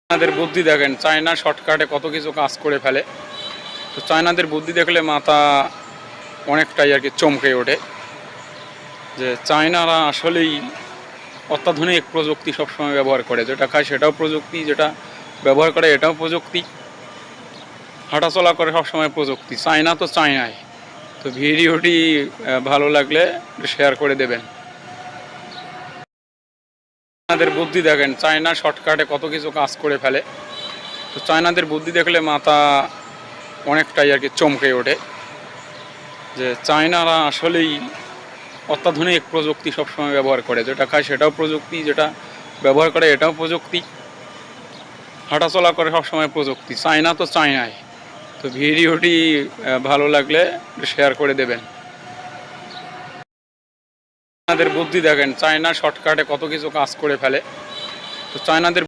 চায়নাদের বুদ্ধি দেখেন, চায়না শর্টকাটে কত কিছু কাজ করে ফেলে। তো চায়নাদের বুদ্ধি দেখলে মাথা অনেকটাই আর কি চমকে ওঠে যে চায়নারা আসলেই অত্যাধুনিক প্রযুক্তি সবসময় ব্যবহার করে, যেটা খায় সেটাও প্রযুক্তি, যেটা ব্যবহার করে এটাও প্রযুক্তি, হাঁটাচলা করে সবসময় প্রযুক্তি। চায়না তো চায়নাই। তো ভিডিওটি ভালো লাগলে শেয়ার করে দেবেন। চায়নাদের বুদ্ধি দেখেন, চায়না শর্টকাটে কত কিছু কাজ করে ফেলে। তো চায়নাদের বুদ্ধি দেখলে মাথা অনেকটাই আর কি চমকে ওঠে যে চায়নারা আসলেই অত্যাধুনিক প্রযুক্তি সবসময় ব্যবহার করে, যেটা খায় সেটাও প্রযুক্তি, যেটা ব্যবহার করে এটাও প্রযুক্তি, হাঁটাচলা করে সবসময় প্রযুক্তি। চায়না তো চায়নাই। তো ভিডিওটি ভালো লাগলে শেয়ার করে দেবেন। চায়নাদের বুদ্ধি দেখেন, চায়না শর্টকাটে কত কিছু কাজ করে ফেলে। তো চায়নাদের